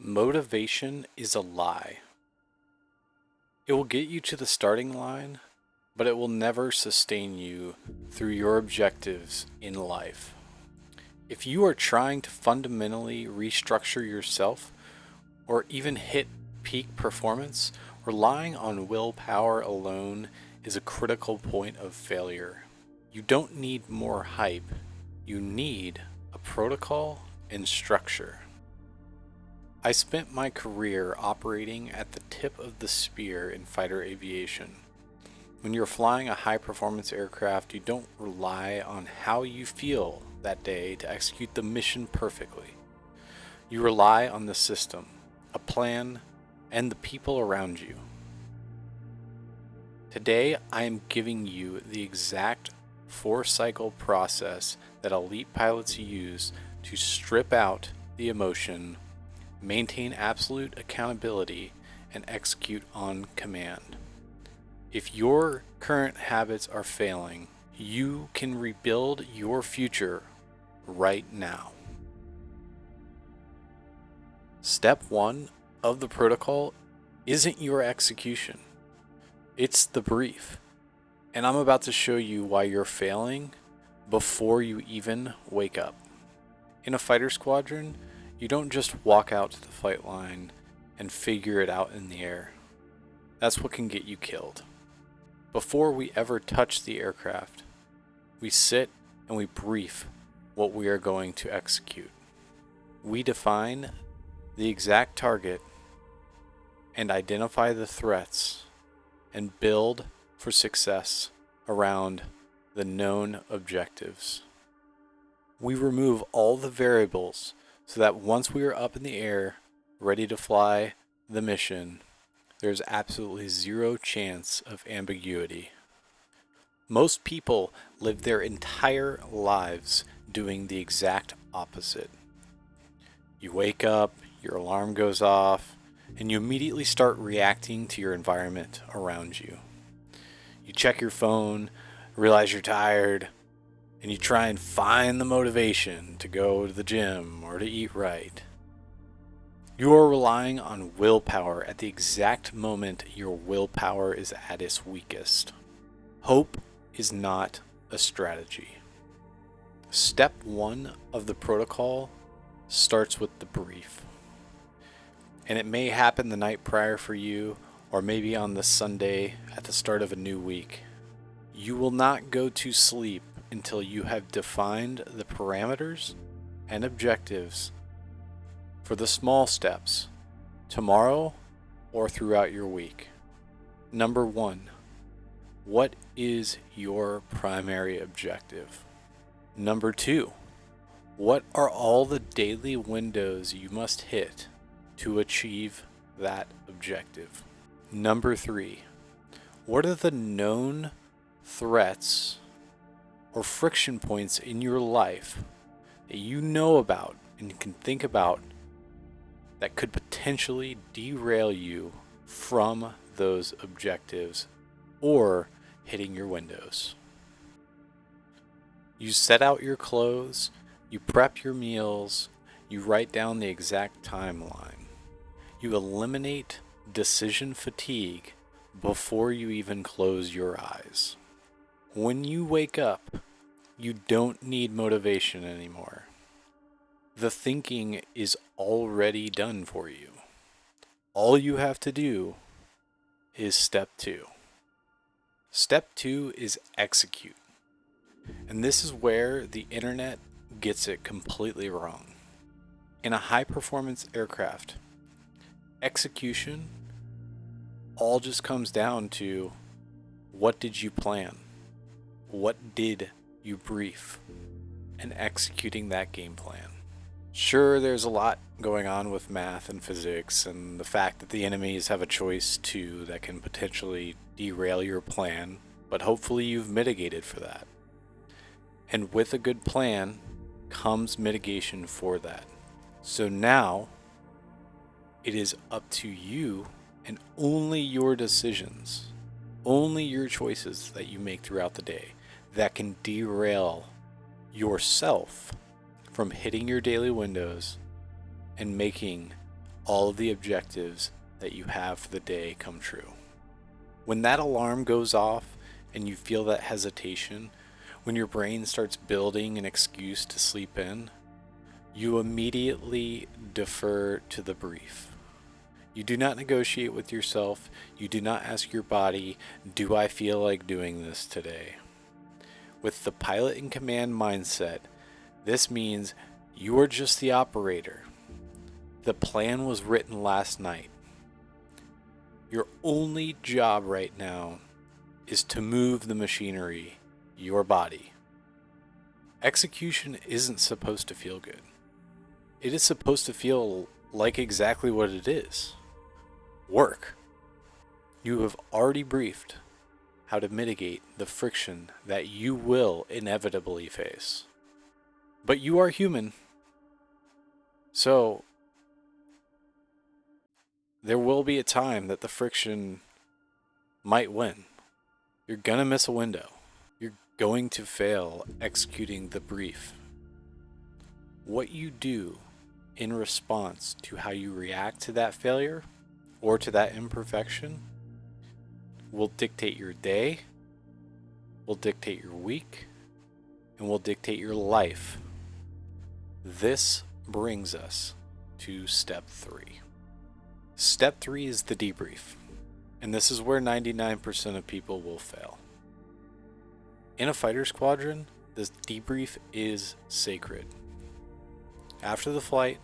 Motivation is a lie. It will get you to the starting line, but it will never sustain you through your objectives in life. If you are trying to fundamentally restructure yourself or even hit peak performance, relying on willpower alone is a critical point of failure. You don't need more hype. You need a protocol and structure. I spent my career operating at the tip of the spear in fighter aviation. When you're flying a high-performance aircraft, you don't rely on how you feel that day to execute the mission perfectly. You rely on the system, a plan, and the people around you. Today, I am giving you the exact 4-cycle process that elite pilots use to strip out the emotion, maintain absolute accountability, and execute on command. If your current habits are failing, you can rebuild your future right now. Step 1 of the protocol isn't your execution. It's the brief. And I'm about to show you why you're failing before you even wake up. In a fighter squadron, you don't just walk out to the flight line and figure it out in the air. That's what can get you killed. Before we ever touch the aircraft, we sit and we brief what we are going to execute. We define the exact target and identify the threats and build for success around the known objectives. We remove all the variables so that once we are up in the air, ready to fly the mission, there's absolutely zero chance of ambiguity. Most people live their entire lives doing the exact opposite. You wake up, your alarm goes off, and you immediately start reacting to your environment around you. You check your phone, realize you're tired, and you try and find the motivation to go to the gym or to eat right. You are relying on willpower at the exact moment your willpower is at its weakest. Hope is not a strategy. Step 1 of the protocol starts with the brief. And it may happen the night prior for you, or maybe on the Sunday at the start of a new week. You will not go to sleep until you have defined the parameters and objectives for the small steps tomorrow or throughout your week. Number 1, what is your primary objective? Number 2, what are all the daily windows you must hit to achieve that objective? Number 3, what are the known threats or friction points in your life that you know about and can think about that could potentially derail you from those objectives or hitting your windows? You set out your clothes, you prep your meals, you write down the exact timeline. You eliminate decision fatigue before you even close your eyes. When you wake up, you don't need motivation anymore. The thinking is already done for you. All you have to do is step 2. Step 2 is execute. And this is where the internet gets it completely wrong. In a high-performance aircraft, execution all just comes down to what did you plan? What did you brief? And executing that game plan. Sure, there's a lot going on with math and physics and the fact that the enemies have a choice too that can potentially derail your plan, but hopefully you've mitigated for that. And with a good plan comes mitigation for that. So now it is up to you and only your decisions, only your choices that you make throughout the day that can derail yourself from hitting your daily windows and making all of the objectives that you have for the day come true. When that alarm goes off and you feel that hesitation, when your brain starts building an excuse to sleep in, you immediately defer to the brief. You do not negotiate with yourself. You do not ask your body, do I feel like doing this today? With the pilot in command mindset, this means you are just the operator. The plan was written last night. Your only job right now is to move the machinery, your body. Execution isn't supposed to feel good. It is supposed to feel like exactly what it is. Work. You have already briefed how to mitigate the friction that you will inevitably face. But you are human. So there will be a time that the friction might win. You're gonna miss a window. You're going to fail executing the brief. What you do in response to how you react to that failure or to that imperfection will dictate your day, will dictate your week, and will dictate your life. This brings us to step 3. Step 3 is the debrief, and this is where 99% of people will fail. In a fighter squadron, this debrief is sacred. After the flight,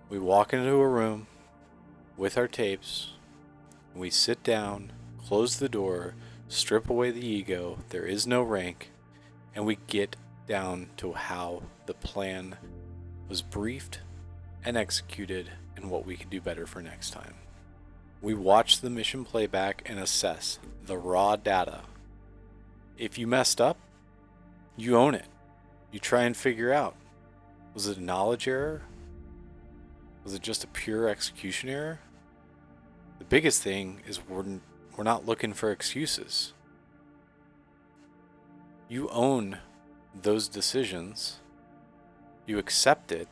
we walk into a room with our tapes, we sit down, close the door, strip away the ego, there is no rank, and we get down to how the plan was briefed and executed and what we can do better for next time. We watch the mission playback and assess the raw data. If you messed up, you own it. You try and figure out, was it a knowledge error? Was it just a pure execution error? The biggest thing is we're not looking for excuses. You own those decisions, you accept it,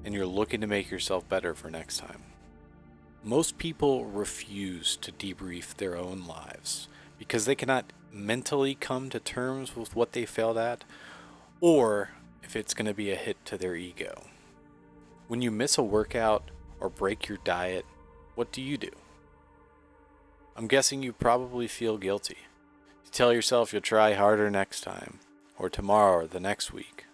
and you're looking to make yourself better for next time. Most people refuse to debrief their own lives because they cannot mentally come to terms with what they failed at, or if it's going to be a hit to their ego. When you miss a workout or break your diet, what do? I'm guessing you probably feel guilty. You tell yourself you'll try harder next time, or tomorrow, or the next week.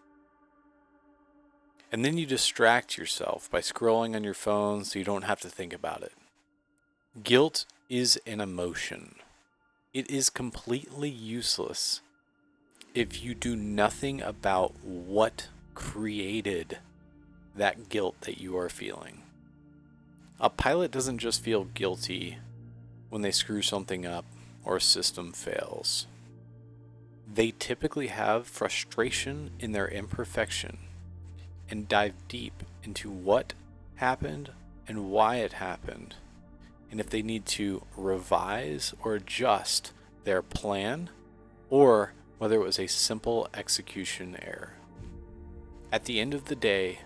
And then you distract yourself by scrolling on your phone so you don't have to think about it. Guilt is an emotion. It is completely useless if you do nothing about what created that guilt that you are feeling. A pilot doesn't just feel guilty when they screw something up or a system fails. They typically have frustration in their imperfection and dive deep into what happened and why it happened, and if they need to revise or adjust their plan, or whether it was a simple execution error. At the end of the day,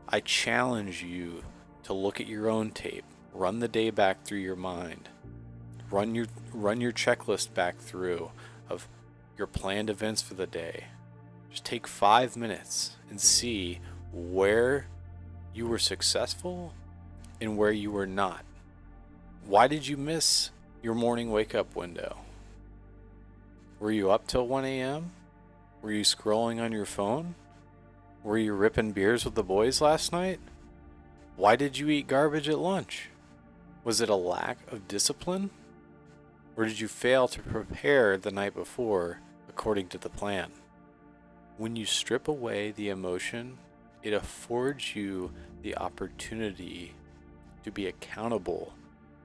I challenge you to look at your own tape, run the day back through your mind, run your checklist back through of your planned events for the day. Just take 5 minutes and see where you were successful and where you were not. Why did you miss your morning wake-up window? Were you up till 1 a.m.? Were you scrolling on your phone? Were you ripping beers with the boys last night? Why did you eat garbage at lunch? Was it a lack of discipline? Or did you fail to prepare the night before according to the plan? When you strip away the emotion, it affords you the opportunity to be accountable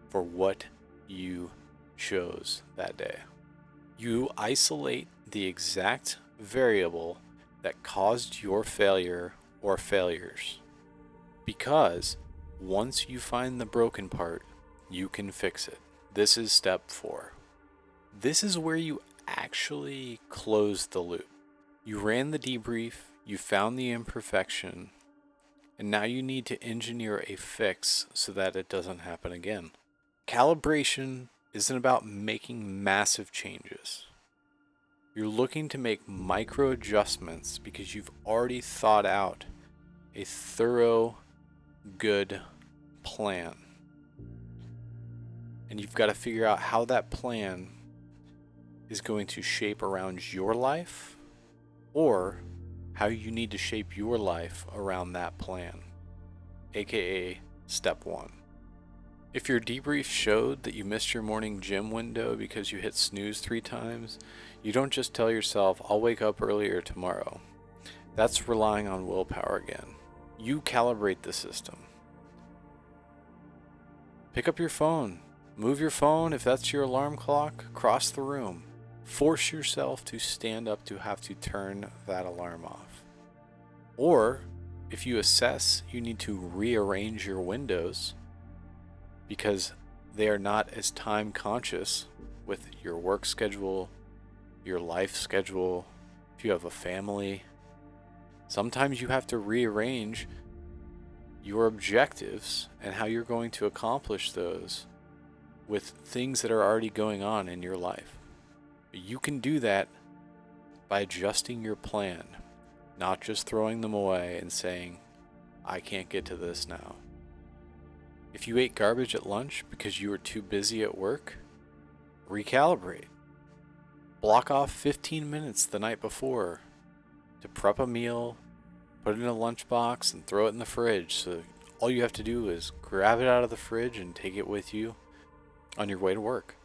for what you chose that day. You isolate the exact variable that caused your failure or failures, because once you find the broken part, you can fix it. This is step 4. This is where you actually close the loop. You ran the debrief, you found the imperfection, And now you need to engineer a fix so that it doesn't happen again. Calibration isn't about making massive changes. You're looking to make micro adjustments because you've already thought out a thorough, good plan. And you've got to figure out how that plan is going to shape around your life, or how you need to shape your life around that plan, aka step 1. If your debrief showed that you missed your morning gym window because you hit snooze 3 times, you don't just tell yourself, I'll wake up earlier tomorrow. That's relying on willpower again. You calibrate the system. Pick up your phone. Move your phone if that's your alarm clock. Cross the room. Force yourself to stand up to have to turn that alarm off. Or, if you assess you need to rearrange your windows because they are not as time conscious with your work schedule, your life schedule, if you have a family, sometimes you have to rearrange your objectives and how you're going to accomplish those with things that are already going on in your life. You can do that by adjusting your plan, not just throwing them away and saying, I can't get to this now. If you ate garbage at lunch because you were too busy at work, recalibrate. Block off 15 minutes the night before to prep a meal, put it in a lunchbox, and throw it in the fridge. So all you have to do is grab it out of the fridge and take it with you on your way to work.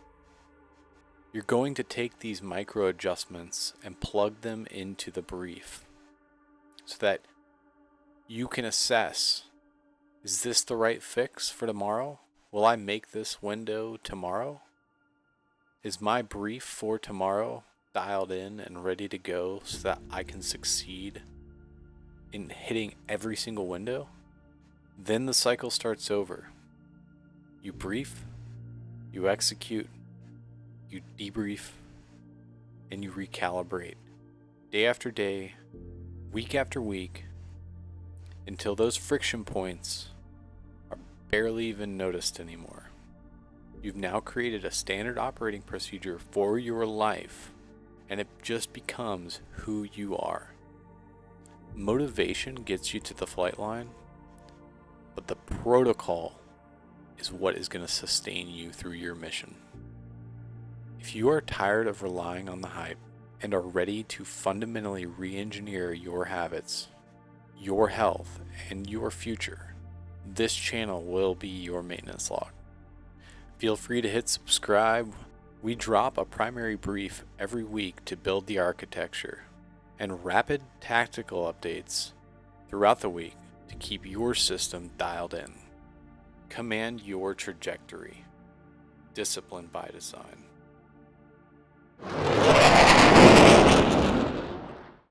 You're going to take these micro adjustments and plug them into the brief so that you can assess, is this the right fix for tomorrow? Will I make this window tomorrow? Is my brief for tomorrow dialed in and ready to go so that I can succeed in hitting every single window? Then the cycle starts over. You brief, you execute, you debrief, and you recalibrate day after day, week after week, until those friction points are barely even noticed anymore. You've now created a standard operating procedure for your life, and it just becomes who you are. Motivation gets you to the flight line, but the protocol is what is going to sustain you through your mission. If you are tired of relying on the hype and are ready to fundamentally re-engineer your habits, your health, and your future, this channel will be your maintenance log. Feel free to hit subscribe. We drop a primary brief every week to build the architecture, and rapid tactical updates throughout the week to keep your system dialed in. Command your trajectory. Discipline by design.